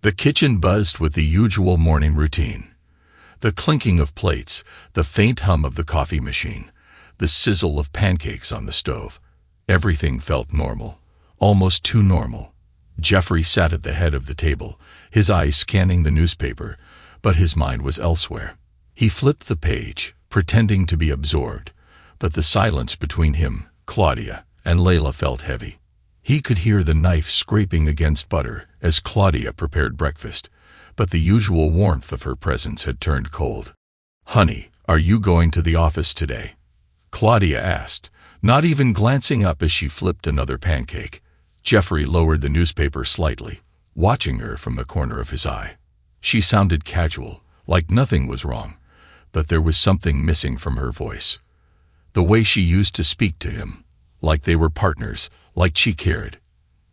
The kitchen buzzed with the usual morning routine. The clinking of plates, the faint hum of the coffee machine, the sizzle of pancakes on the stove. Everything felt normal, almost too normal. Jeffrey sat at the head of the table, his eyes scanning the newspaper, but his mind was elsewhere. He flipped the page, pretending to be absorbed, but the silence between him, Claudia, and Layla felt heavy. He could hear the knife scraping against butter as Claudia prepared breakfast, but the usual warmth of her presence had turned cold. "Honey, are you going to the office today?" Claudia asked, not even glancing up as she flipped another pancake. Jeffrey lowered the newspaper slightly, watching her from the corner of his eye. She sounded casual, like nothing was wrong, but there was something missing from her voice. The way she used to speak to him, like they were partners, like she cared.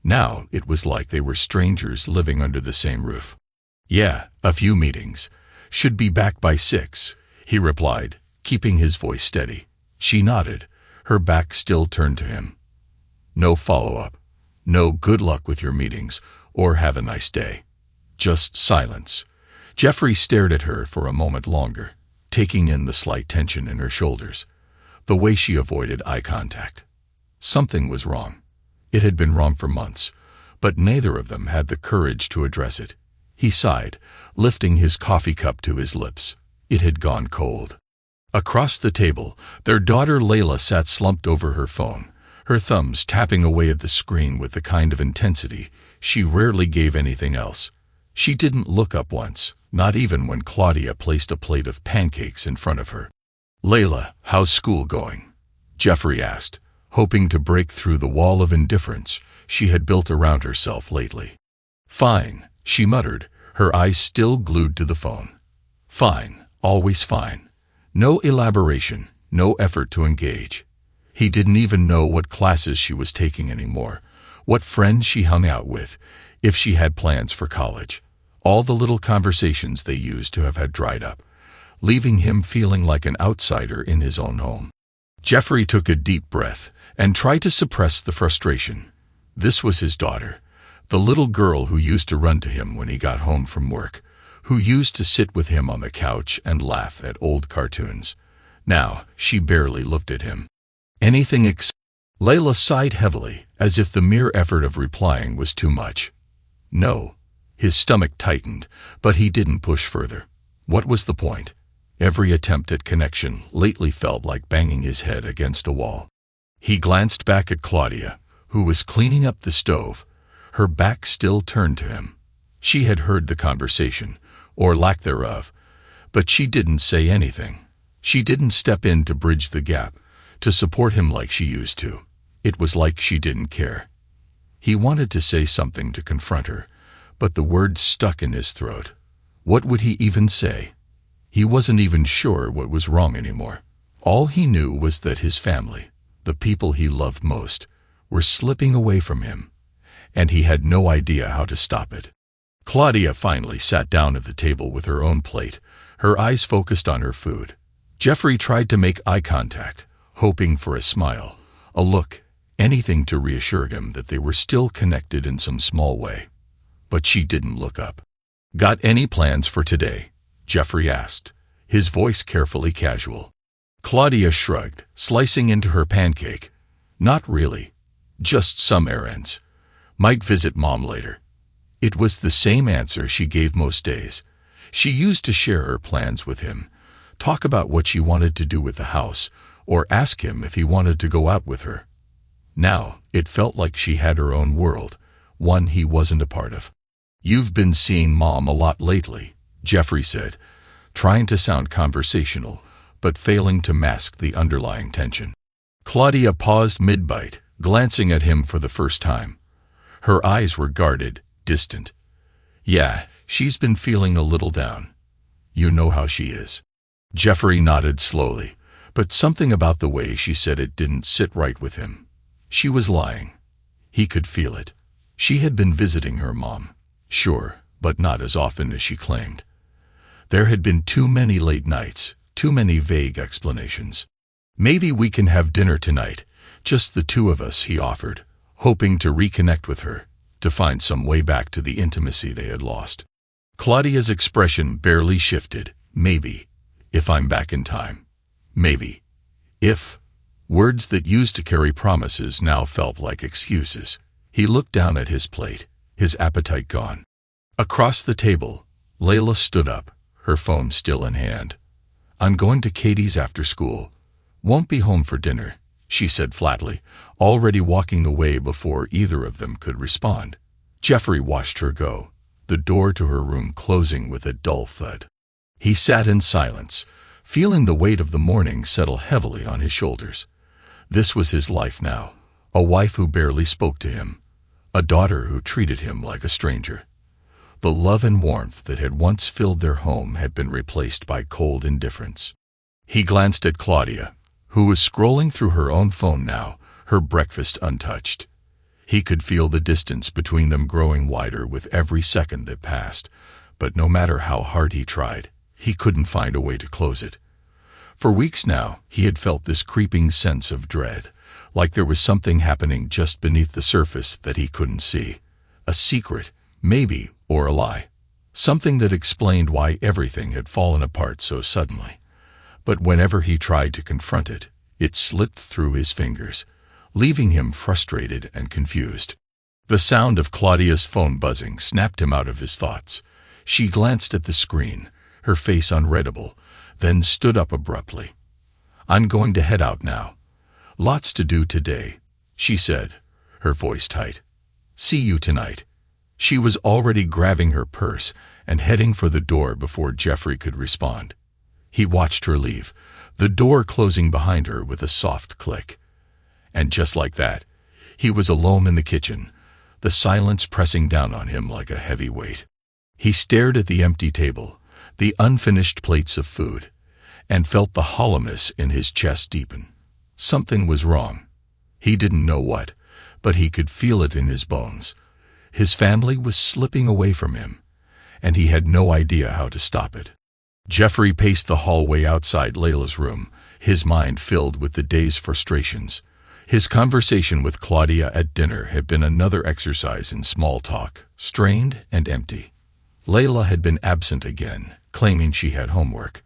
Now it was like they were strangers living under the same roof. "Yeah, a few meetings. Should be back by 6, he replied, keeping his voice steady. She nodded, her back still turned to him. No follow-up. No good luck with your meetings, or have a nice day. Just silence. Jeffrey stared at her for a moment longer, taking in the slight tension in her shoulders, the way she avoided eye contact. Something was wrong. It had been wrong for months, but neither of them had the courage to address it. He sighed, lifting his coffee cup to his lips. It had gone cold. Across the table, their daughter Layla sat slumped over her phone, her thumbs tapping away at the screen with the kind of intensity she rarely gave anything else. She didn't look up once, not even when Claudia placed a plate of pancakes in front of her. "Layla, how's school going?" Jeffrey asked, hoping to break through the wall of indifference she had built around herself lately. "Fine," she muttered, her eyes still glued to the phone. "Fine, always fine." No elaboration, no effort to engage. He didn't even know what classes she was taking anymore, what friends she hung out with, if she had plans for college. All the little conversations they used to have had dried up, leaving him feeling like an outsider in his own home. Jeffrey took a deep breath and tried to suppress the frustration. This was his daughter, the little girl who used to run to him when he got home from work, who used to sit with him on the couch and laugh at old cartoons. Now, she barely looked at him. Anything except... Layla sighed heavily, as if the mere effort of replying was too much. No. His stomach tightened, but he didn't push further. What was the point? Every attempt at connection lately felt like banging his head against a wall. He glanced back at Claudia, who was cleaning up the stove, her back still turned to him. She had heard the conversation, or lack thereof, but she didn't say anything. She didn't step in to bridge the gap, to support him like she used to. It was like she didn't care. He wanted to say something to confront her, but the words stuck in his throat. What would he even say? He wasn't even sure what was wrong anymore. All he knew was that his family, the people he loved most, were slipping away from him, and he had no idea how to stop it. Claudia finally sat down at the table with her own plate, her eyes focused on her food. Jeffrey tried to make eye contact, hoping for a smile, a look, anything to reassure him that they were still connected in some small way. But she didn't look up. "Got any plans for today?" Jeffrey asked, his voice carefully casual. Claudia shrugged, slicing into her pancake. "Not really. Just some errands. Might visit Mom later." It was the same answer she gave most days. She used to share her plans with him, talk about what she wanted to do with the house, or ask him if he wanted to go out with her. Now, it felt like she had her own world, one he wasn't a part of. "You've been seeing Mom a lot lately," Jeffrey said, trying to sound conversational, but failing to mask the underlying tension. Claudia paused mid-bite, glancing at him for the first time. Her eyes were guarded, distant. "Yeah, she's been feeling a little down. You know how she is." Jeffrey nodded slowly, but something about the way she said it didn't sit right with him. She was lying. He could feel it. She had been visiting her mom, sure, but not as often as she claimed. There had been too many late nights, too many vague explanations. "Maybe we can have dinner tonight, just the two of us," he offered, hoping to reconnect with her, to find some way back to the intimacy they had lost. Claudia's expression barely shifted. Maybe, if I'm back in time. Maybe. If. Words that used to carry promises now felt like excuses. He looked down at his plate, his appetite gone. Across the table, Layla stood up, her phone still in hand. I'm going to Katie's after school. Won't be home for dinner, she said flatly, already walking away before either of them could respond. Jeffrey watched her go, the door to her room closing with a dull thud. He sat in silence, feeling the weight of the morning settle heavily on his shoulders. This was his life now, a wife who barely spoke to him, a daughter who treated him like a stranger. The love and warmth that had once filled their home had been replaced by cold indifference. He glanced at Claudia, who was scrolling through her own phone now, her breakfast untouched. He could feel the distance between them growing wider with every second that passed, but no matter how hard he tried, he couldn't find a way to close it. For weeks now, he had felt this creeping sense of dread, like there was something happening just beneath the surface that he couldn't see. A secret, maybe, or a lie. Something that explained why everything had fallen apart so suddenly. But whenever he tried to confront it, it slipped through his fingers, leaving him frustrated and confused. The sound of Claudia's phone buzzing snapped him out of his thoughts. She glanced at the screen, her face unreadable, then stood up abruptly. I'm going to head out now. Lots to do today, she said, her voice tight. See you tonight. She was already grabbing her purse and heading for the door before Jeffrey could respond. He watched her leave, the door closing behind her with a soft click. And just like that, he was alone in the kitchen, the silence pressing down on him like a heavy weight. He stared at the empty table, the unfinished plates of food, and felt the hollowness in his chest deepen. Something was wrong. He didn't know what, but he could feel it in his bones. His family was slipping away from him, and he had no idea how to stop it. Jeffrey paced the hallway outside Layla's room, his mind filled with the day's frustrations. His conversation with Claudia at dinner had been another exercise in small talk, strained and empty. Layla had been absent again, claiming she had homework.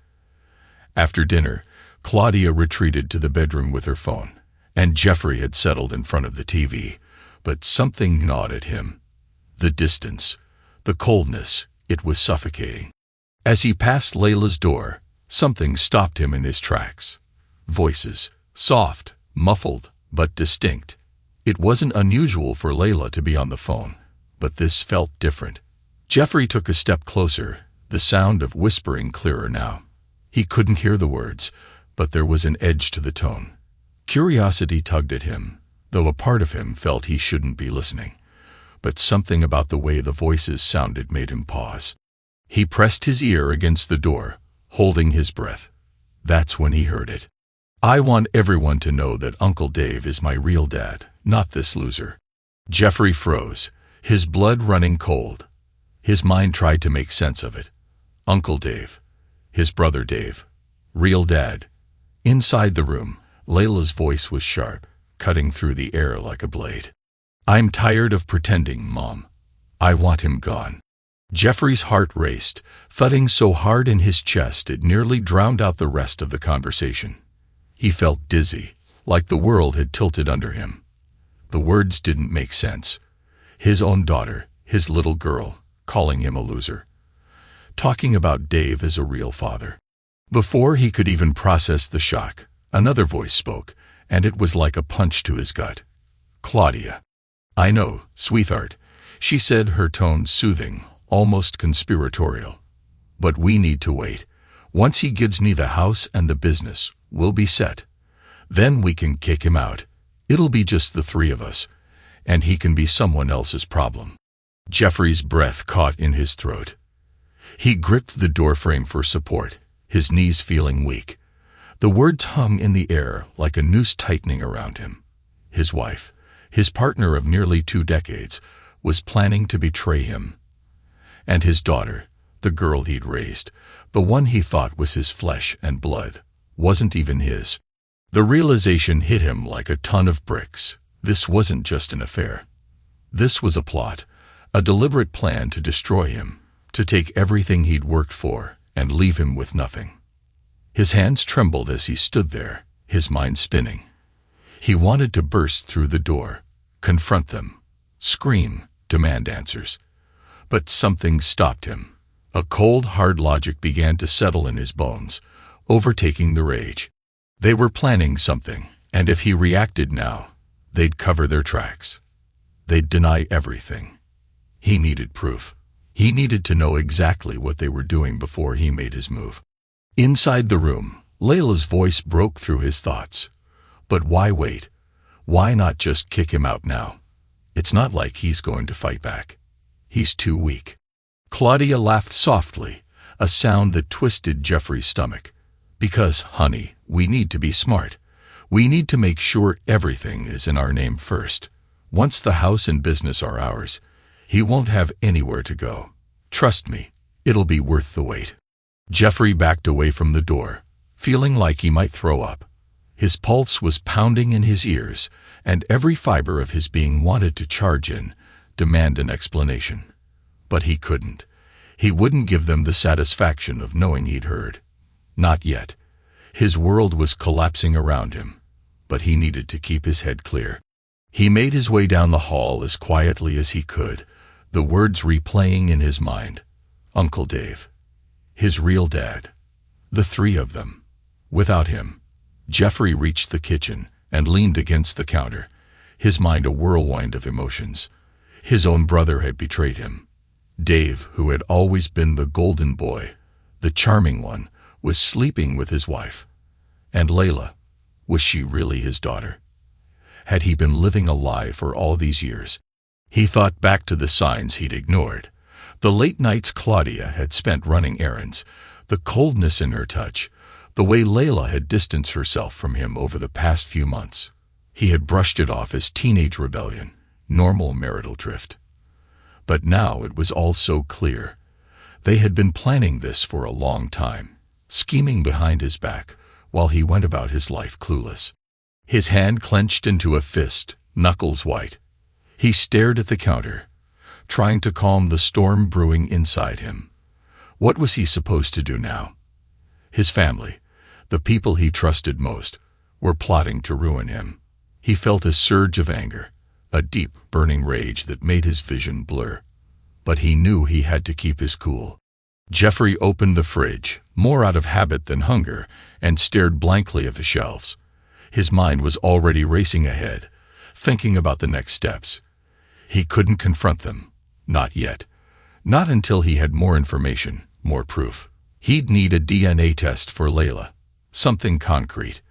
After dinner, Claudia retreated to the bedroom with her phone, and Jeffrey had settled in front of the TV, but something gnawed at him. The distance, the coldness, it was suffocating. As he passed Layla's door, something stopped him in his tracks. Voices, soft, muffled, but distinct. It wasn't unusual for Layla to be on the phone, but this felt different. Jeffrey took a step closer, the sound of whispering clearer now. He couldn't hear the words, but there was an edge to the tone. Curiosity tugged at him, though a part of him felt he shouldn't be listening. But something about the way the voices sounded made him pause. He pressed his ear against the door, holding his breath. That's when he heard it. I want everyone to know that Uncle Dave is my real dad, not this loser. Jeffrey froze, his blood running cold. His mind tried to make sense of it. Uncle Dave. His brother Dave. Real dad. Inside the room, Layla's voice was sharp, cutting through the air like a blade. I'm tired of pretending, Mom. I want him gone. Jeffrey's heart raced, thudding so hard in his chest it nearly drowned out the rest of the conversation. He felt dizzy, like the world had tilted under him. The words didn't make sense. His own daughter, his little girl, calling him a loser. Talking about Dave as a real father. Before he could even process the shock, another voice spoke, and it was like a punch to his gut. Claudia. I know, sweetheart, she said, her tone soothing, almost conspiratorial. But we need to wait. Once he gives me the house and the business, we'll be set. Then we can kick him out. It'll be just the three of us, and he can be someone else's problem. Jeffrey's breath caught in his throat. He gripped the doorframe for support, his knees feeling weak. The words hung in the air like a noose tightening around him. His wife, his partner of nearly 2 decades, was planning to betray him. And his daughter, the girl he'd raised, the one he thought was his flesh and blood, wasn't even his. The realization hit him like a ton of bricks. This wasn't just an affair. This was a plot, a deliberate plan to destroy him, to take everything he'd worked for and leave him with nothing. His hands trembled as he stood there, his mind spinning. He wanted to burst through the door, confront them, scream, demand answers. But something stopped him. A cold, hard logic began to settle in his bones, overtaking the rage. They were planning something, and if he reacted now, they'd cover their tracks. They'd deny everything. He needed proof. He needed to know exactly what they were doing before he made his move. Inside the room, Layla's voice broke through his thoughts. But why wait? Why not just kick him out now? It's not like he's going to fight back. He's too weak. Claudia laughed softly, a sound that twisted Jeffrey's stomach. Because, honey, we need to be smart. We need to make sure everything is in our name first. Once the house and business are ours, he won't have anywhere to go. Trust me, it'll be worth the wait. Jeffrey backed away from the door, feeling like he might throw up. His pulse was pounding in his ears, and every fiber of his being wanted to charge in, demand an explanation. But he couldn't. He wouldn't give them the satisfaction of knowing he'd heard. Not yet. His world was collapsing around him, but he needed to keep his head clear. He made his way down the hall as quietly as he could, the words replaying in his mind. Uncle Dave. His real dad. The three of them. Without him. Jeffrey reached the kitchen and leaned against the counter, his mind a whirlwind of emotions. His own brother had betrayed him. Dave, who had always been the golden boy, the charming one, was sleeping with his wife. And Layla, was she really his daughter? Had he been living a lie for all these years? He thought back to the signs he'd ignored. The late nights Claudia had spent running errands, the coldness in her touch, the way Layla had distanced herself from him over the past few months. He had brushed it off as teenage rebellion, normal marital drift. But now it was all so clear. They had been planning this for a long time, scheming behind his back while he went about his life clueless. His hand clenched into a fist, knuckles white. He stared at the counter, trying to calm the storm brewing inside him. What was he supposed to do now? His family, the people he trusted most, were plotting to ruin him. He felt a surge of anger, a deep, burning rage that made his vision blur. But he knew he had to keep his cool. Jeffrey opened the fridge, more out of habit than hunger, and stared blankly at the shelves. His mind was already racing ahead, thinking about the next steps. He couldn't confront them. Not yet. Not until he had more information, more proof. He'd need a DNA test for Layla, something concrete.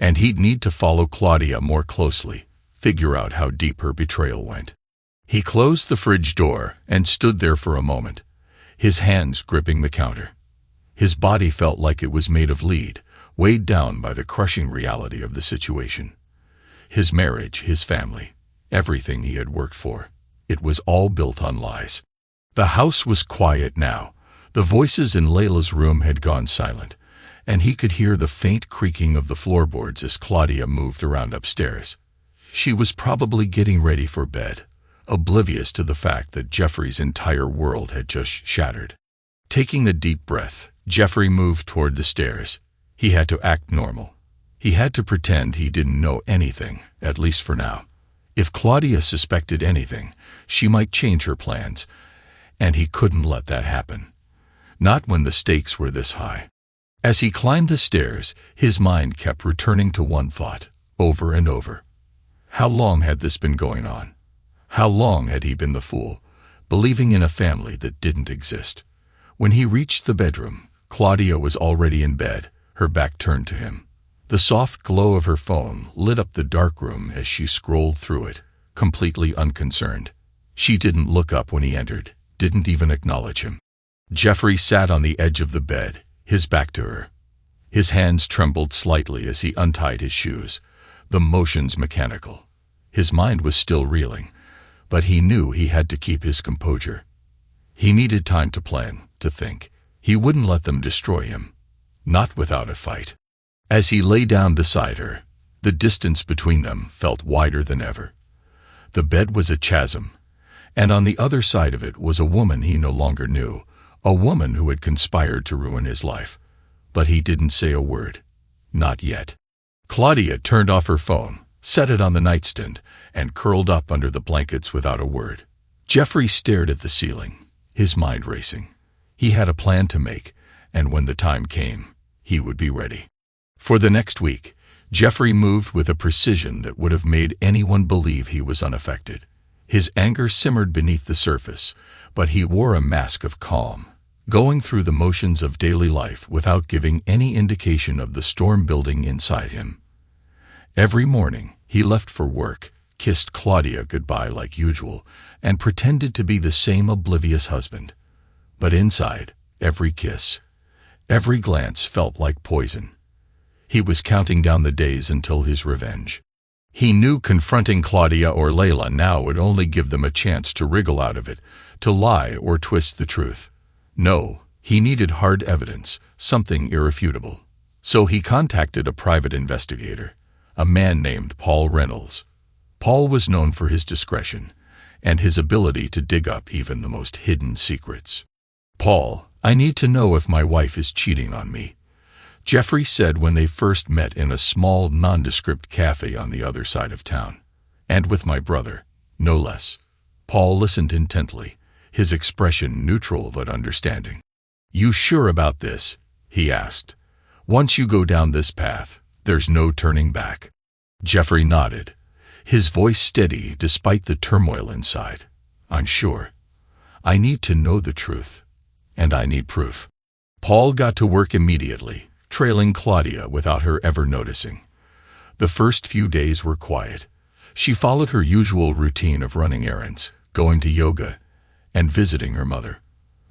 And he'd need to follow Claudia more closely, figure out how deep her betrayal went. He closed the fridge door and stood there for a moment, his hands gripping the counter. His body felt like it was made of lead, weighed down by the crushing reality of the situation. His marriage, his family, everything he had worked for, it was all built on lies. The house was quiet now. The voices in Layla's room had gone silent, and he could hear the faint creaking of the floorboards as Claudia moved around upstairs. She was probably getting ready for bed, oblivious to the fact that Jeffrey's entire world had just shattered. Taking a deep breath, Jeffrey moved toward the stairs. He had to act normal. He had to pretend he didn't know anything, at least for now. If Claudia suspected anything, she might change her plans, and he couldn't let that happen. Not when the stakes were this high. As he climbed the stairs, his mind kept returning to one thought, over and over. How long had this been going on? How long had he been the fool, believing in a family that didn't exist? When he reached the bedroom, Claudia was already in bed, her back turned to him. The soft glow of her phone lit up the dark room as she scrolled through it, completely unconcerned. She didn't look up when he entered, didn't even acknowledge him. Jeffrey sat on the edge of the bed, his back to her. His hands trembled slightly as he untied his shoes, the motions mechanical. His mind was still reeling, but he knew he had to keep his composure. He needed time to plan, to think. He wouldn't let them destroy him. Not without a fight. As he lay down beside her, the distance between them felt wider than ever. The bed was a chasm, And on the other side of it was a woman he no longer knew, a woman who had conspired to ruin his life. But he didn't say a word. Not yet. Claudia turned off her phone, set it on the nightstand, and curled up under the blankets without a word. Jeffrey stared at the ceiling, his mind racing. He had a plan to make, and when the time came, he would be ready. For the next week, Jeffrey moved with a precision that would have made anyone believe he was unaffected. His anger simmered beneath the surface, but he wore a mask of calm, going through the motions of daily life without giving any indication of the storm building inside him. Every morning, he left for work, kissed Claudia goodbye like usual, and pretended to be the same oblivious husband. But inside, every kiss, every glance felt like poison. He was counting down the days until his revenge. He knew confronting Claudia or Layla now would only give them a chance to wriggle out of it, to lie or twist the truth. No, he needed hard evidence, something irrefutable. So he contacted a private investigator, a man named Paul Reynolds. Paul was known for his discretion and his ability to dig up even the most hidden secrets. "Paul, I need to know if my wife is cheating on me," Jeffrey said when they first met in a small, nondescript cafe on the other side of town. "And with my brother, no less." Paul listened intently, his expression neutral but understanding. "You sure about this?" he asked. "Once you go down this path, there's no turning back." Jeffrey nodded, his voice steady despite the turmoil inside. "I'm sure. I need to know the truth, and I need proof." Paul got to work immediately, trailing Claudia without her ever noticing. The first few days were quiet. She followed her usual routine of running errands, going to yoga, and visiting her mother.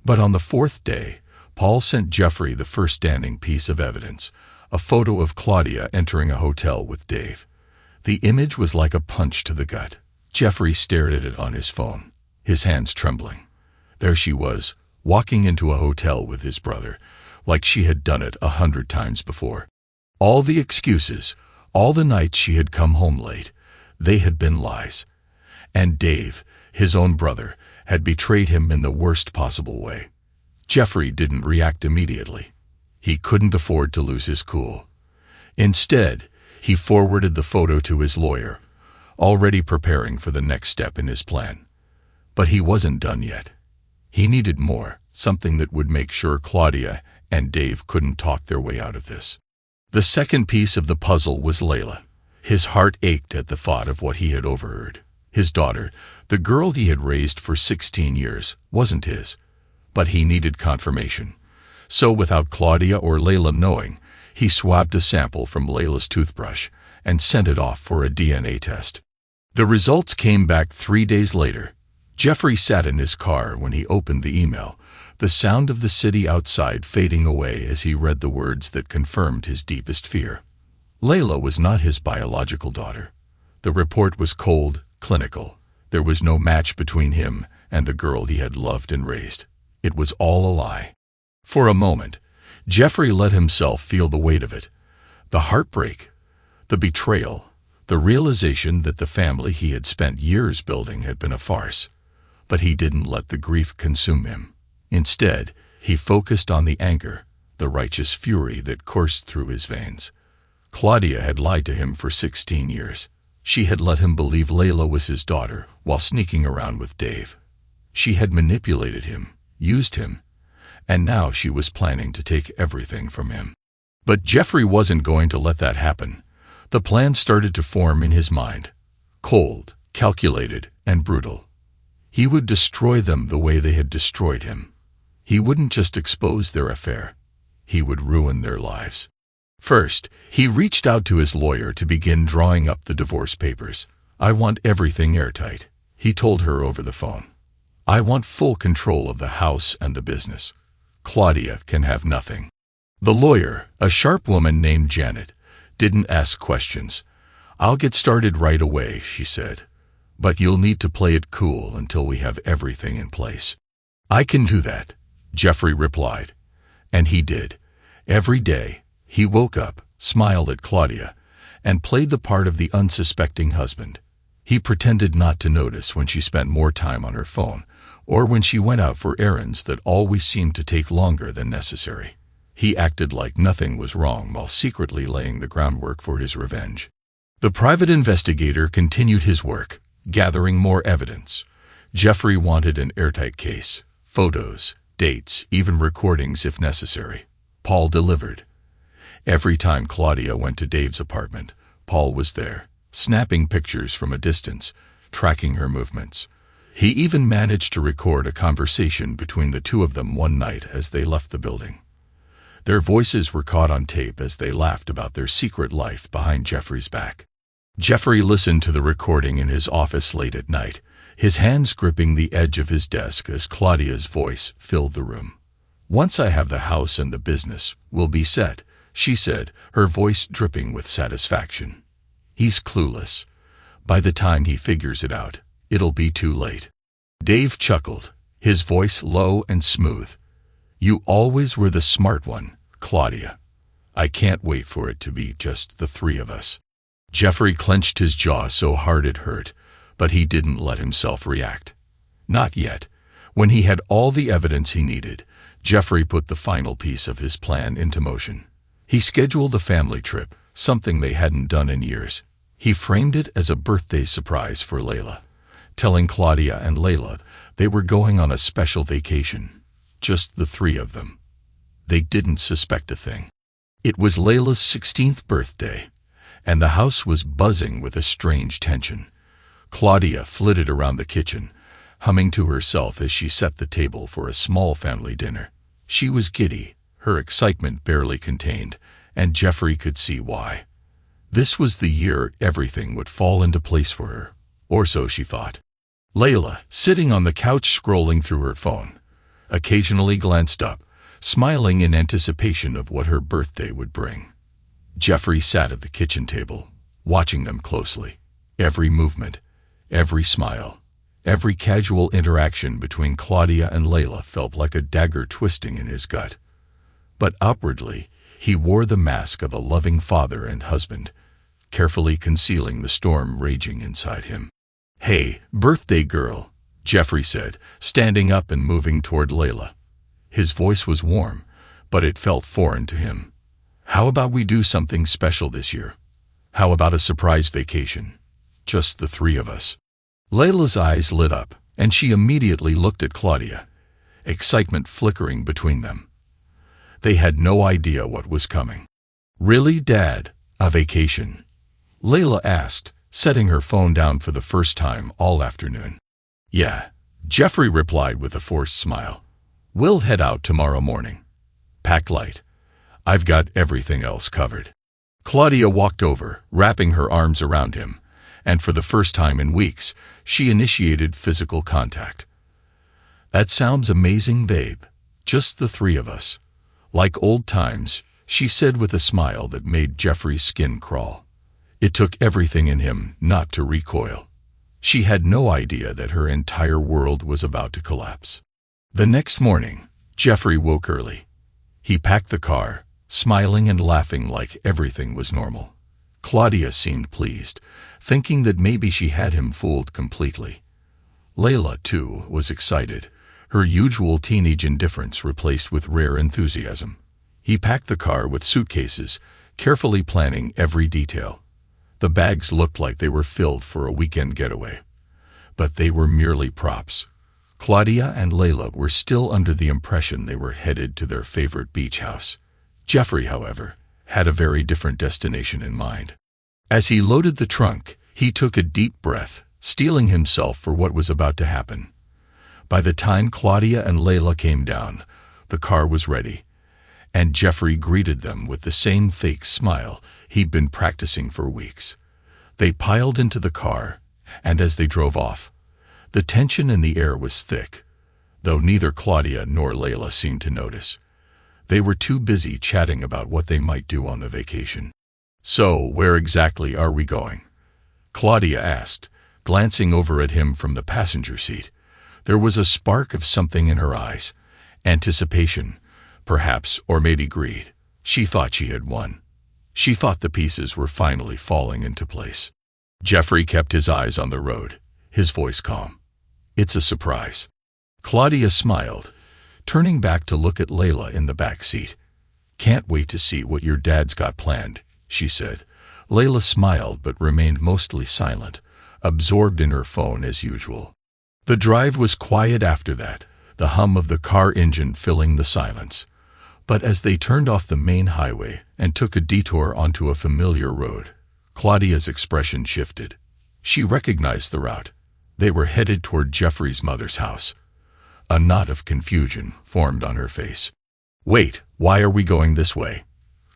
But on the fourth day, Paul sent Jeffrey the first standing piece of evidence, a photo of Claudia entering a hotel with Dave. The image was like a punch to the gut. Jeffrey stared at it on his phone, his hands trembling. There she was, walking into a hotel with his brother, like she had done it 100 times before. All the excuses, all the nights she had come home late, they had been lies. And Dave, his own brother, had betrayed him in the worst possible way. Jeffrey didn't react immediately. He couldn't afford to lose his cool. Instead, he forwarded the photo to his lawyer, already preparing for the next step in his plan. But he wasn't done yet. He needed more, something that would make sure Claudia and Dave couldn't talk their way out of this. The second piece of the puzzle was Layla. His heart ached at the thought of what he had overheard. His daughter, the girl he had raised for 16 years, wasn't his. But he needed confirmation. So without Claudia or Layla knowing, he swabbed a sample from Layla's toothbrush and sent it off for a DNA test. The results came back 3 days later. Jeffrey sat in his car when he opened the email, the sound of the city outside fading away as he read the words that confirmed his deepest fear. Layla was not his biological daughter. The report was cold, clinical. There was no match between him and the girl he had loved and raised. It was all a lie. For a moment, Jeffrey let himself feel the weight of it. The heartbreak, the betrayal, the realization that the family he had spent years building had been a farce. But he didn't let the grief consume him. Instead, he focused on the anger, the righteous fury that coursed through his veins. Claudia had lied to him for 16 years. She had let him believe Layla was his daughter while sneaking around with Dave. She had manipulated him, used him, and now she was planning to take everything from him. But Jeffrey wasn't going to let that happen. The plan started to form in his mind. Cold, calculated, and brutal. He would destroy them the way they had destroyed him. He wouldn't just expose their affair. He would ruin their lives. First, he reached out to his lawyer to begin drawing up the divorce papers. "I want everything airtight," he told her over the phone. "I want full control of the house and the business. Claudia can have nothing." The lawyer, a sharp woman named Janet, didn't ask questions. "I'll get started right away," she said. "But you'll need to play it cool until we have everything in place." "I can do that," Jeffrey replied. And he did. Every day, he woke up, smiled at Claudia, and played the part of the unsuspecting husband. He pretended not to notice when she spent more time on her phone, or when she went out for errands that always seemed to take longer than necessary. He acted like nothing was wrong while secretly laying the groundwork for his revenge. The private investigator continued his work, gathering more evidence. Jeffrey wanted an airtight case, photos, dates, even recordings if necessary. Paul delivered. Every time Claudia went to Dave's apartment, Paul was there, snapping pictures from a distance, tracking her movements. He even managed to record a conversation between the two of them one night as they left the building. Their voices were caught on tape as they laughed about their secret life behind Jeffrey's back. Jeffrey listened to the recording in his office late at night, his hands gripping the edge of his desk as Claudia's voice filled the room. "Once I have the house and the business, we'll be set," she said, her voice dripping with satisfaction. "He's clueless. By the time he figures it out, it'll be too late." Dave chuckled, his voice low and smooth. "You always were the smart one, Claudia. I can't wait for it to be just the three of us." Jeffrey clenched his jaw so hard it hurt, but he didn't let himself react. Not yet. When he had all the evidence he needed, Jeffrey put the final piece of his plan into motion. He scheduled a family trip, something they hadn't done in years. He framed it as a birthday surprise for Layla, telling Claudia and Layla they were going on a special vacation. Just the three of them. They didn't suspect a thing. It was Layla's 16th birthday, and the house was buzzing with a strange tension. Claudia flitted around the kitchen, humming to herself as she set the table for a small family dinner. She was giddy, her excitement barely contained, and Jeffrey could see why. This was the year everything would fall into place for her, or so she thought. Layla, sitting on the couch scrolling through her phone, occasionally glanced up, smiling in anticipation of what her birthday would bring. Jeffrey sat at the kitchen table, watching them closely. Every movement, every smile, every casual interaction between Claudia and Layla felt like a dagger twisting in his gut. But outwardly, he wore the mask of a loving father and husband, carefully concealing the storm raging inside him. "Hey, birthday girl," Jeffrey said, standing up and moving toward Layla. His voice was warm, but it felt foreign to him. "How about we do something special this year? How about a surprise vacation? Just the three of us." Layla's eyes lit up, and she immediately looked at Claudia, excitement flickering between them. They had no idea what was coming. "Really, Dad? A vacation?" Layla asked, setting her phone down for the first time all afternoon. "Yeah," Jeffrey replied with a forced smile. "We'll head out tomorrow morning. Pack light. I've got everything else covered." Claudia walked over, wrapping her arms around him, and for the first time in weeks, she initiated physical contact. "That sounds amazing, babe. Just the three of us. Like old times," she said with a smile that made Jeffrey's skin crawl. It took everything in him not to recoil. She had no idea that her entire world was about to collapse. The next morning, Jeffrey woke early. He packed the car, smiling and laughing like everything was normal. Claudia seemed pleased, thinking that maybe she had him fooled completely. Layla, too, was excited, her usual teenage indifference replaced with rare enthusiasm. He packed the car with suitcases, carefully planning every detail. The bags looked like they were filled for a weekend getaway. But they were merely props. Claudia and Layla were still under the impression they were headed to their favorite beach house. Jeffrey, however, had a very different destination in mind. As he loaded the trunk, he took a deep breath, steeling himself for what was about to happen. By the time Claudia and Layla came down, the car was ready, and Jeffrey greeted them with the same fake smile he'd been practicing for weeks. They piled into the car, and as they drove off, the tension in the air was thick, though neither Claudia nor Layla seemed to notice. They were too busy chatting about what they might do on the vacation. "So, where exactly are we going?" Claudia asked, glancing over at him from the passenger seat. There was a spark of something in her eyes, anticipation, perhaps, or maybe greed. She thought she had won. She thought the pieces were finally falling into place. Jeffrey kept his eyes on the road, his voice calm. It's a surprise. Claudia smiled, turning back to look at Layla in the back seat. Can't wait to see what your dad's got planned, she said. Layla smiled but remained mostly silent, absorbed in her phone as usual. The drive was quiet after that, the hum of the car engine filling the silence. But as they turned off the main highway and took a detour onto a familiar road, Claudia's expression shifted. She recognized the route. They were headed toward Jeffrey's mother's house. A knot of confusion formed on her face. Wait, why are we going this way?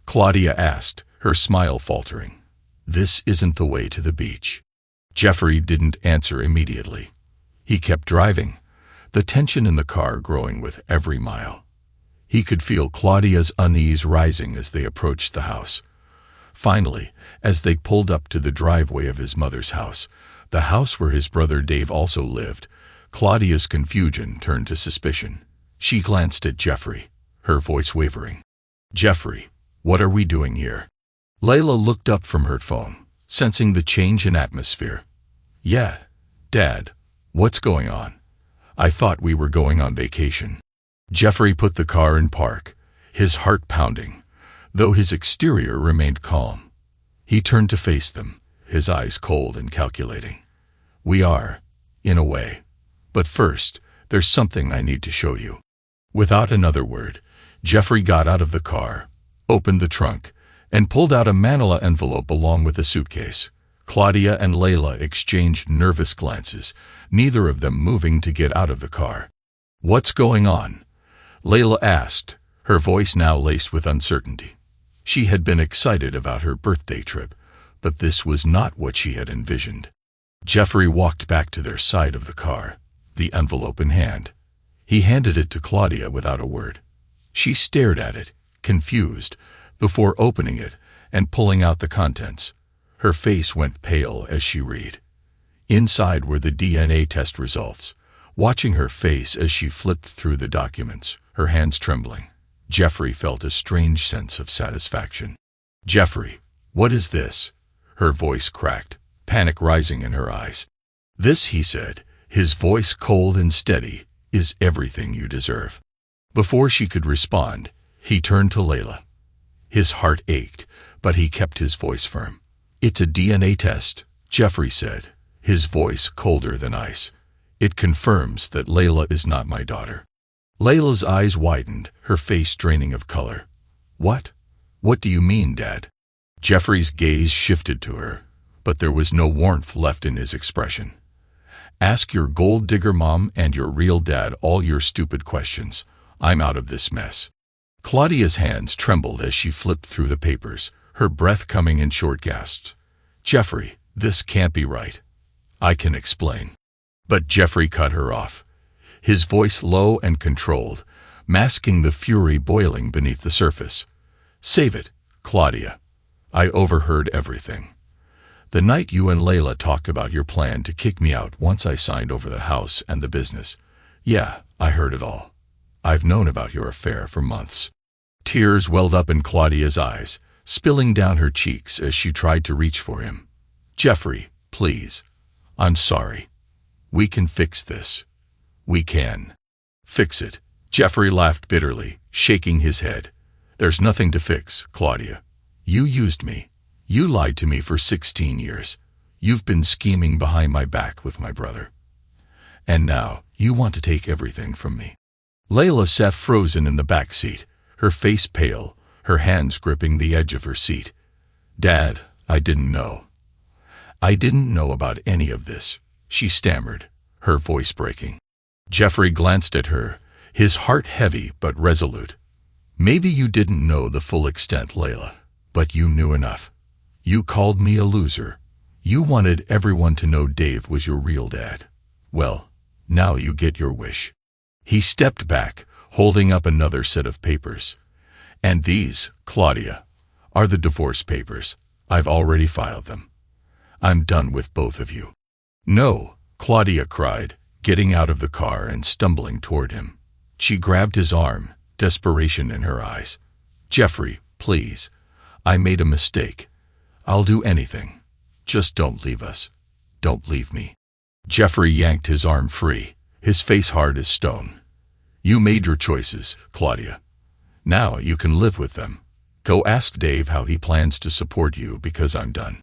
Claudia asked, her smile faltering. This isn't the way to the beach. Jeffrey didn't answer immediately. He kept driving, the tension in the car growing with every mile. He could feel Claudia's unease rising as they approached the house. Finally, as they pulled up to the driveway of his mother's house, the house where his brother Dave also lived, Claudia's confusion turned to suspicion. She glanced at Jeffrey, her voice wavering. Jeffrey, what are we doing here? Layla looked up from her phone, sensing the change in atmosphere. Yeah, Dad, what's going on? I thought we were going on vacation. Jeffrey put the car in park, his heart pounding, though his exterior remained calm. He turned to face them, his eyes cold and calculating. We are, in a way. But first, there's something I need to show you. Without another word, Jeffrey got out of the car, opened the trunk, and pulled out a manila envelope along with a suitcase. Claudia and Layla exchanged nervous glances, neither of them moving to get out of the car. What's going on? Layla asked, her voice now laced with uncertainty. She had been excited about her birthday trip, but this was not what she had envisioned. Jeffrey walked back to their side of the car, the envelope in hand. He handed it to Claudia without a word. She stared at it, confused, before opening it and pulling out the contents. Her face went pale as she read. Inside were the DNA test results. Watching her face as she flipped through the documents, her hands trembling, Jeffrey felt a strange sense of satisfaction. Jeffrey, what is this? Her voice cracked, panic rising in her eyes. This, he said, his voice cold and steady, is everything you deserve. Before she could respond, he turned to Layla. His heart ached, but he kept his voice firm. It's a DNA test, Jeffrey said, his voice colder than ice. It confirms that Layla is not my daughter. Layla's eyes widened, her face draining of color. What? What do you mean, Dad? Jeffrey's gaze shifted to her, but there was no warmth left in his expression. Ask your gold digger mom and your real dad all your stupid questions. I'm out of this mess. Claudia's hands trembled as she flipped through the papers, her breath coming in short gasps. Jeffrey, this can't be right. I can explain. But Jeffrey cut her off, his voice low and controlled, masking the fury boiling beneath the surface. Save it, Claudia. I overheard everything. The night you and Layla talked about your plan to kick me out once I signed over the house and the business. Yeah, I heard it all. I've known about your affair for months. Tears welled up in Claudia's eyes, spilling down her cheeks as she tried to reach for him. Jeffrey, please. I'm sorry. We can fix this. We can. Fix it. Jeffrey laughed bitterly, shaking his head. There's nothing to fix, Claudia. You used me. You lied to me for 16 years. You've been scheming behind my back with my brother. And now, you want to take everything from me. Layla sat frozen in the back seat, her face pale, her hands gripping the edge of her seat. Dad, I didn't know. I didn't know about any of this, she stammered, her voice breaking. Jeffrey glanced at her, his heart heavy but resolute. Maybe you didn't know the full extent, Layla, but you knew enough. You called me a loser. You wanted everyone to know Dave was your real dad. Well, now you get your wish. He stepped back, holding up another set of papers. And these, Claudia, are the divorce papers. I've already filed them. I'm done with both of you. No, Claudia cried, getting out of the car and stumbling toward him. She grabbed his arm, desperation in her eyes. Jeffrey, please. I made a mistake. I'll do anything. Just don't leave us. Don't leave me." Jeffrey yanked his arm free, his face hard as stone. "You made your choices, Claudia. Now you can live with them. Go ask Dave how he plans to support you because I'm done."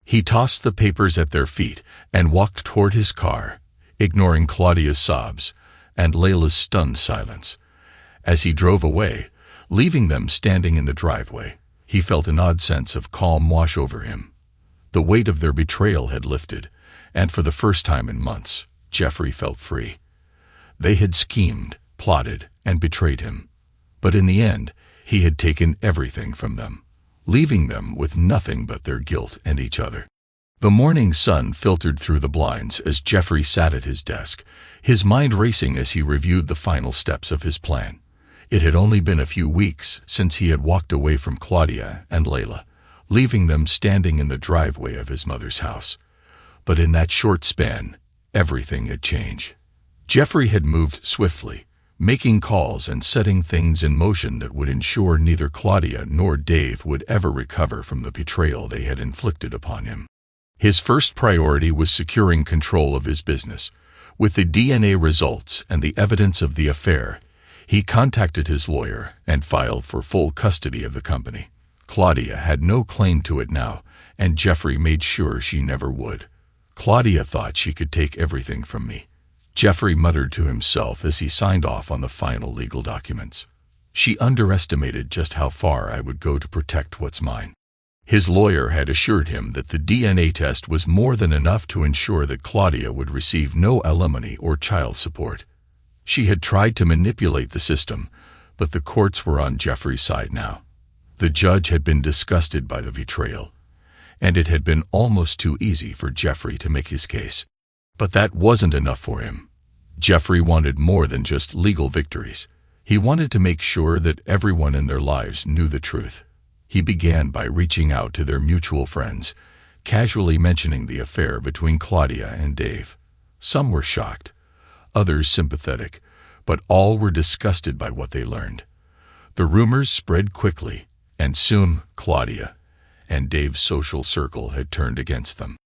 He tossed the papers at their feet and walked toward his car, ignoring Claudia's sobs and Layla's stunned silence. As he drove away, leaving them standing in the driveway, he felt an odd sense of calm wash over him. The weight of their betrayal had lifted, and for the first time in months, Jeffrey felt free. They had schemed, plotted, and betrayed him. But in the end, he had taken everything from them, leaving them with nothing but their guilt and each other. The morning sun filtered through the blinds as Jeffrey sat at his desk, his mind racing as he reviewed the final steps of his plan. It had only been a few weeks since he had walked away from Claudia and Layla, leaving them standing in the driveway of his mother's house. But in that short span, everything had changed. Jeffrey had moved swiftly, making calls and setting things in motion that would ensure neither Claudia nor Dave would ever recover from the betrayal they had inflicted upon him. His first priority was securing control of his business. With the DNA results and the evidence of the affair, he contacted his lawyer and filed for full custody of the company. Claudia had no claim to it now, and Jeffrey made sure she never would. "Claudia thought she could take everything from me," Jeffrey muttered to himself as he signed off on the final legal documents. "She underestimated just how far I would go to protect what's mine." His lawyer had assured him that the DNA test was more than enough to ensure that Claudia would receive no alimony or child support. She had tried to manipulate the system, but the courts were on Jeffrey's side now. The judge had been disgusted by the betrayal, and it had been almost too easy for Jeffrey to make his case. But that wasn't enough for him. Jeffrey wanted more than just legal victories. He wanted to make sure that everyone in their lives knew the truth. He began by reaching out to their mutual friends, casually mentioning the affair between Claudia and Dave. Some were shocked, others sympathetic, but all were disgusted by what they learned. The rumors spread quickly, and soon Claudia and Dave's social circle had turned against them.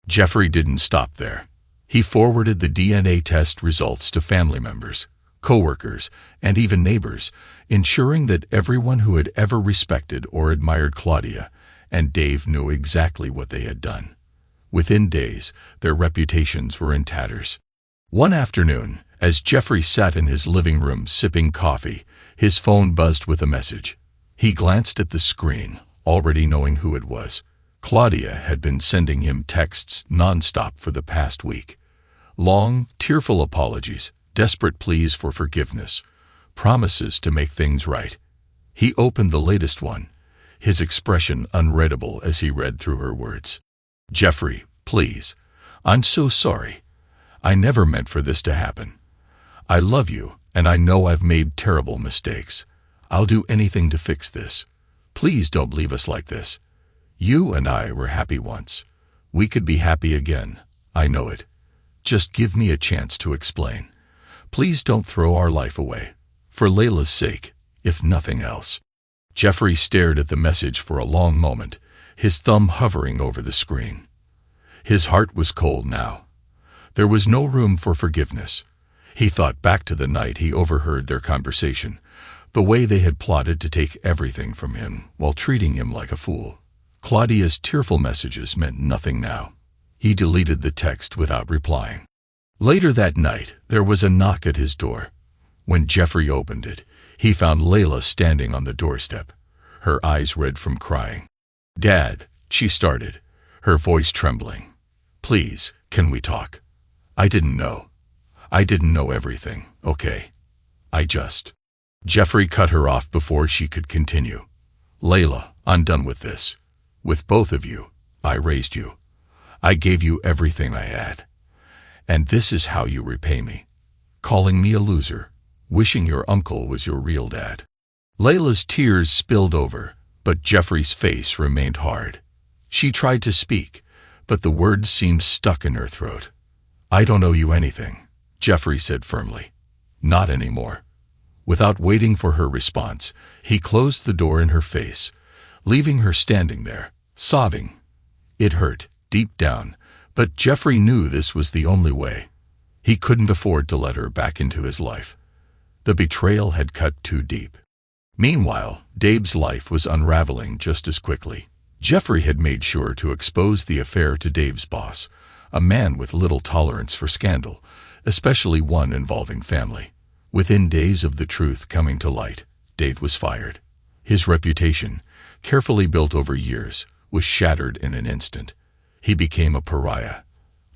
Jeffrey didn't stop there. He forwarded the DNA test results to family members, co-workers, and even neighbors, ensuring that everyone who had ever respected or admired Claudia and Dave knew exactly what they had done. Within days, their reputations were in tatters. One afternoon, as Jeffrey sat in his living room sipping coffee, his phone buzzed with a message. He glanced at the screen, already knowing who it was. Claudia had been sending him texts nonstop for the past week. Long, tearful apologies, desperate pleas for forgiveness, promises to make things right. He opened the latest one, his expression unreadable as he read through her words. "Jeffrey, please. I'm so sorry. I never meant for this to happen. I love you, and I know I've made terrible mistakes. I'll do anything to fix this. Please don't leave us like this. You and I were happy once. We could be happy again. I know it. Just give me a chance to explain. Please don't throw our life away. For Layla's sake, if nothing else." Jeffrey stared at the message for a long moment, his thumb hovering over the screen. His heart was cold now. There was no room for forgiveness. He thought back to the night he overheard their conversation, the way they had plotted to take everything from him while treating him like a fool. Claudia's tearful messages meant nothing now. He deleted the text without replying. Later that night, there was a knock at his door. When Jeffrey opened it, he found Layla standing on the doorstep, her eyes red from crying. "Dad," she started, her voice trembling. "Please, can we talk? I didn't know. I didn't know everything, okay? Jeffrey cut her off before she could continue. "Layla, I'm done with this. With both of you, I raised you. I gave you everything I had. And this is how you repay me. Calling me a loser, wishing your uncle was your real dad." Layla's tears spilled over, but Jeffrey's face remained hard. She tried to speak, but the words seemed stuck in her throat. "I don't owe you anything," Jeffrey said firmly. "Not anymore." Without waiting for her response, he closed the door in her face, leaving her standing there, sobbing. It hurt, deep down, but Jeffrey knew this was the only way. He couldn't afford to let her back into his life. The betrayal had cut too deep. Meanwhile, Dave's life was unraveling just as quickly. Jeffrey had made sure to expose the affair to Dave's boss, a man with little tolerance for scandal, especially one involving family. Within days of the truth coming to light, Dave was fired. His reputation, carefully built over years, was shattered in an instant. He became a pariah,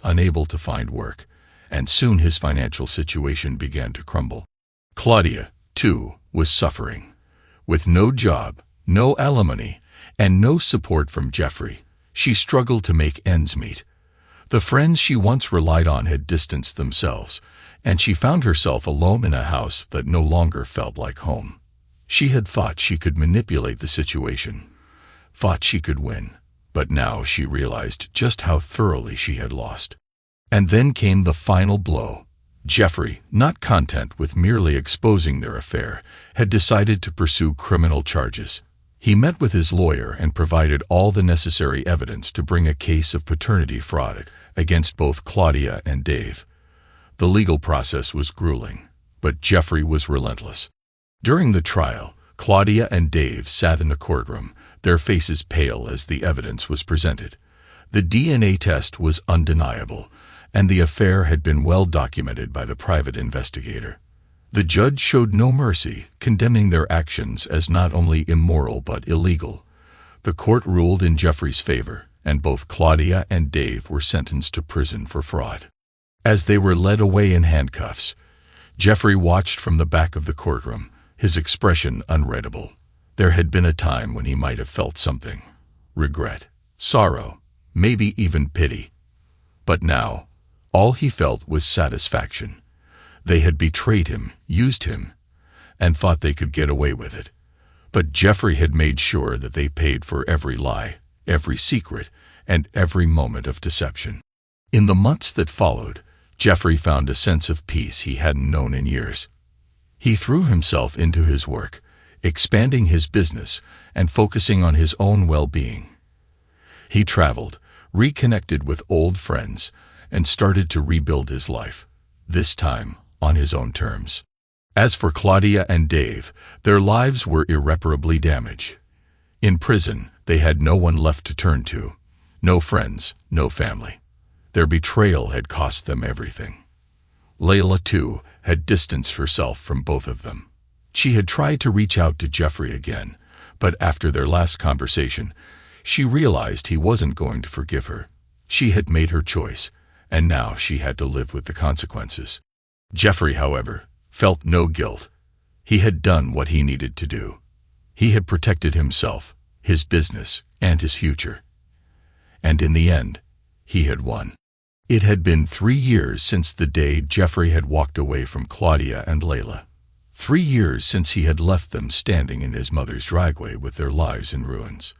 unable to find work, and soon his financial situation began to crumble. Claudia, too, was suffering. With no job, no alimony, and no support from Jeffrey, she struggled to make ends meet. The friends she once relied on had distanced themselves, and she found herself alone in a house that no longer felt like home. She had thought she could manipulate the situation, thought she could win, but now she realized just how thoroughly she had lost. And then came the final blow. Jeffrey, not content with merely exposing their affair, had decided to pursue criminal charges. He met with his lawyer and provided all the necessary evidence to bring a case of paternity fraud against both Claudia and Dave. The legal process was grueling, but Jeffrey was relentless. During the trial, Claudia and Dave sat in the courtroom, their faces pale as the evidence was presented. The DNA test was undeniable, and the affair had been well documented by the private investigator. The judge showed no mercy, condemning their actions as not only immoral but illegal. The court ruled in Jeffrey's favor, and both Claudia and Dave were sentenced to prison for fraud. As they were led away in handcuffs, Jeffrey watched from the back of the courtroom, his expression unreadable. There had been a time when he might have felt something: regret, sorrow, maybe even pity. But now, all he felt was satisfaction. They had betrayed him, used him, and thought they could get away with it. But Jeffrey had made sure that they paid for every lie, every secret, and every moment of deception. In the months that followed, Jeffrey found a sense of peace he hadn't known in years. He threw himself into his work, expanding his business and focusing on his own well-being. He traveled, reconnected with old friends, and started to rebuild his life, this time on his own terms. As for Claudia and Dave, their lives were irreparably damaged. In prison, they had no one left to turn to, no friends, no family. Their betrayal had cost them everything. Layla, too, had distanced herself from both of them. She had tried to reach out to Jeffrey again, but after their last conversation, she realized he wasn't going to forgive her. She had made her choice, and now she had to live with the consequences. Jeffrey, however, felt no guilt. He had done what he needed to do. He had protected himself, his business, and his future. And in the end, he had won. It had been 3 years since the day Jeffrey had walked away from Claudia and Layla. 3 years since he had left them standing in his mother's driveway with their lives in ruins.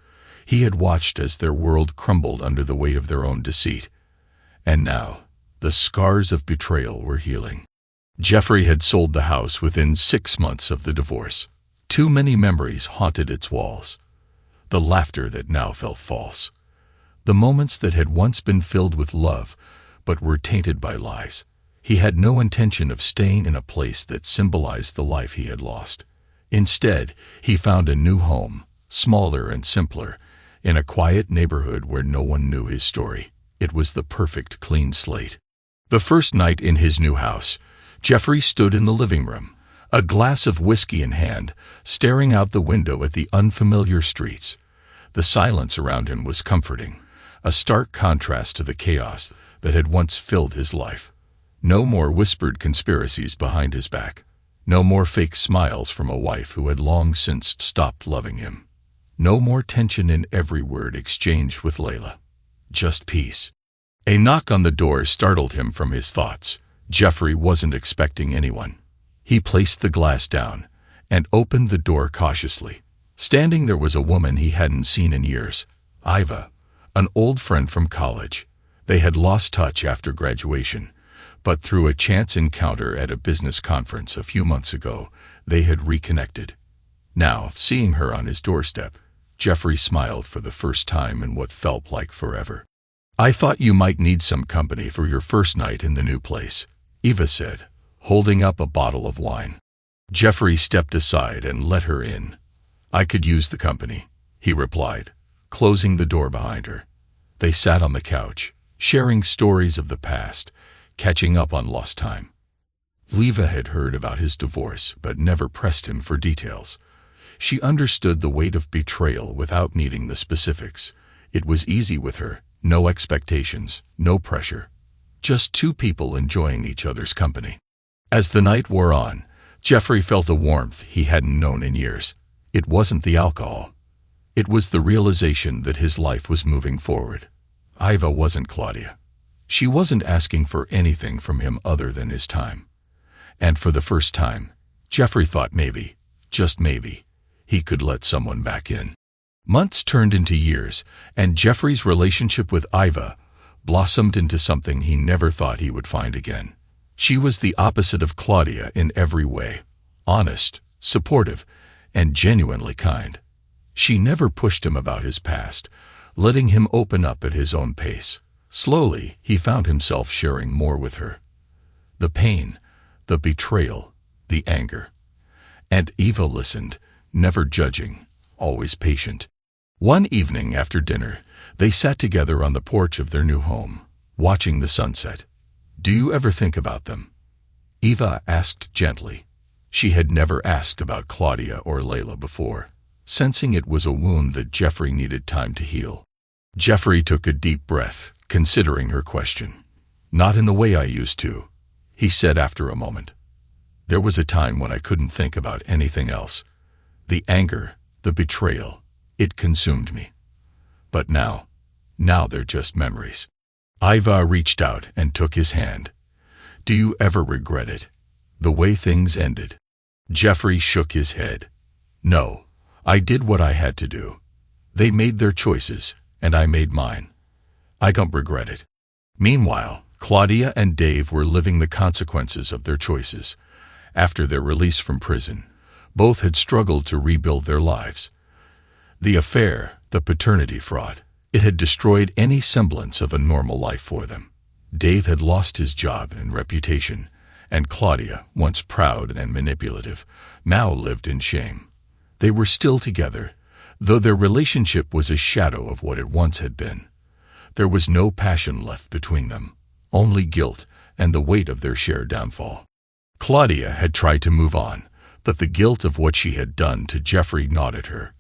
He had watched as their world crumbled under the weight of their own deceit. And now, the scars of betrayal were healing. Jeffrey had sold the house within 6 months of the divorce. Too many memories haunted its walls. The laughter that now felt false. The moments that had once been filled with love, but were tainted by lies. He had no intention of staying in a place that symbolized the life he had lost. Instead, he found a new home, smaller and simpler, in a quiet neighborhood where no one knew his story. It was the perfect clean slate. The first night in his new house, Jeffrey stood in the living room, a glass of whiskey in hand, staring out the window at the unfamiliar streets. The silence around him was comforting, a stark contrast to the chaos that had once filled his life. No more whispered conspiracies behind his back. No more fake smiles from a wife who had long since stopped loving him. No more tension in every word exchanged with Layla. Just peace. A knock on the door startled him from his thoughts. Jeffrey wasn't expecting anyone. He placed the glass down and opened the door cautiously. Standing there was a woman he hadn't seen in years, Iva, an old friend from college. They had lost touch after graduation, but through a chance encounter at a business conference a few months ago, they had reconnected. Now, seeing her on his doorstep, Jeffrey smiled for the first time in what felt like forever. "I thought you might need some company for your first night in the new place," Eva said, holding up a bottle of wine. Jeffrey stepped aside and let her in. "I could use the company," he replied, closing the door behind her. They sat on the couch, sharing stories of the past, catching up on lost time. Eva had heard about his divorce but never pressed him for details. She understood the weight of betrayal without needing the specifics. It was easy with her, no expectations, no pressure. Just two people enjoying each other's company. As the night wore on, Jeffrey felt a warmth he hadn't known in years. It wasn't the alcohol. It was the realization that his life was moving forward. Eva wasn't Claudia. She wasn't asking for anything from him other than his time. And for the first time, Jeffrey thought maybe, just maybe, he could let someone back in. Months turned into years, and Jeffrey's relationship with Eva blossomed into something he never thought he would find again. She was the opposite of Claudia in every way, honest, supportive, and genuinely kind. She never pushed him about his past, letting him open up at his own pace. Slowly, he found himself sharing more with her. The pain, the betrayal, the anger. And Eva listened, never judging, always patient. One evening after dinner, they sat together on the porch of their new home, watching the sunset. "Do you ever think about them?" Eva asked gently. She had never asked about Claudia or Layla before, sensing it was a wound that Jeffrey needed time to heal. Jeffrey took a deep breath, considering her question. "Not in the way I used to," he said after a moment. "There was a time when I couldn't think about anything else. The anger, the betrayal, it consumed me. But now they're just memories." Eva reached out and took his hand. "Do you ever regret it? The way things ended?" Jeffrey shook his head. "No, I did what I had to do. They made their choices, and I made mine. I don't regret it." Meanwhile, Claudia and Dave were living the consequences of their choices. After their release from prison, both had struggled to rebuild their lives. The affair, the paternity fraud, it had destroyed any semblance of a normal life for them. Dave had lost his job and reputation, and Claudia, once proud and manipulative, now lived in shame. They were still together, though their relationship was a shadow of what it once had been. There was no passion left between them, only guilt and the weight of their shared downfall. Claudia had tried to move on, but the guilt of what she had done to Jeffrey gnawed at her.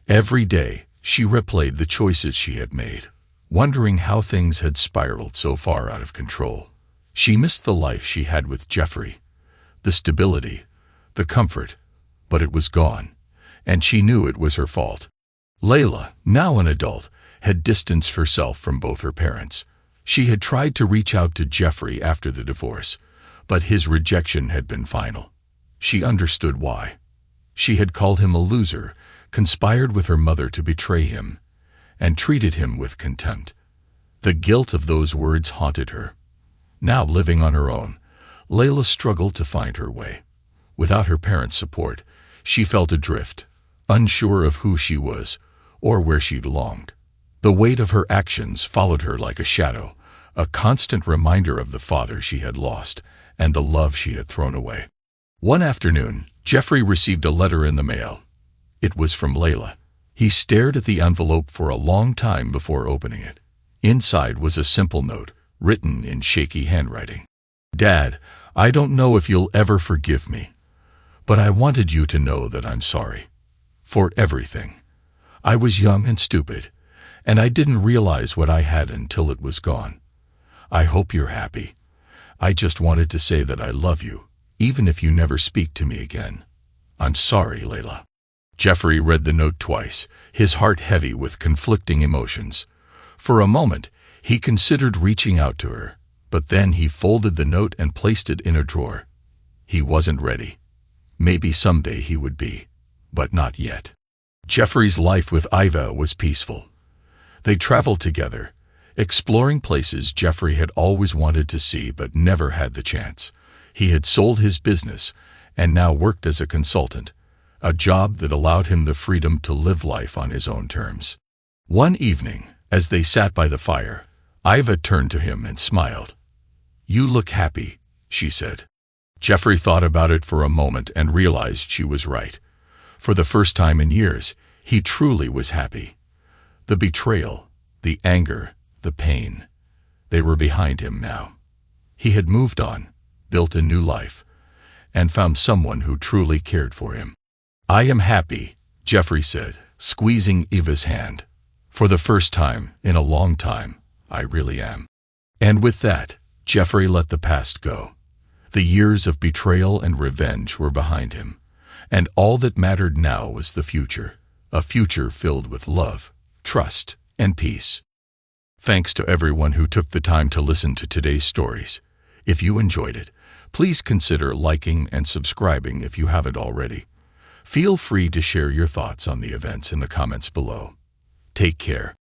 Every day, she replayed the choices she had made, wondering how things had spiraled so far out of control. She missed the life she had with Jeffrey, the stability, the comfort, but it was gone, and she knew it was her fault. Layla, now an adult, had distanced herself from both her parents. She had tried to reach out to Jeffrey after the divorce, but his rejection had been final. She understood why. She had called him a loser, conspired with her mother to betray him, and treated him with contempt. The guilt of those words haunted her. Now living on her own, Layla struggled to find her way. Without her parents' support, she felt adrift, unsure of who she was or where she belonged. The weight of her actions followed her like a shadow, a constant reminder of the father she had lost and the love she had thrown away. One afternoon, Jeffrey received a letter in the mail. It was from Layla. He stared at the envelope for a long time before opening it. Inside was a simple note, written in shaky handwriting. "Dad, I don't know if you'll ever forgive me, but I wanted you to know that I'm sorry. For everything. I was young and stupid, and I didn't realize what I had until it was gone. I hope you're happy. I just wanted to say that I love you, even if you never speak to me again. I'm sorry, Layla." Jeffrey read the note twice, his heart heavy with conflicting emotions. For a moment, he considered reaching out to her, but then he folded the note and placed it in a drawer. He wasn't ready. Maybe someday he would be, but not yet. Jeffrey's life with Eva was peaceful. They traveled together, exploring places Jeffrey had always wanted to see but never had the chance. He had sold his business and now worked as a consultant, a job that allowed him the freedom to live life on his own terms. One evening, As they sat by the fire, Iva turned to him and smiled. "You look happy," she said. Jeffrey thought about it for a moment and realized she was right. For the first time in years, he truly was happy. The betrayal, the anger, the pain, they were behind him now. He had moved on, built a new life, and found someone who truly cared for him. "I am happy," Jeffrey said, squeezing Iva's hand. "For the first time in a long time, I really am." And with that, Jeffrey let the past go. The years of betrayal and revenge were behind him, and all that mattered now was the future, a future filled with love, trust, and peace. Thanks to everyone who took the time to listen to today's stories. If you enjoyed it, please consider liking and subscribing if you haven't already. Feel free to share your thoughts on the events in the comments below. Take care.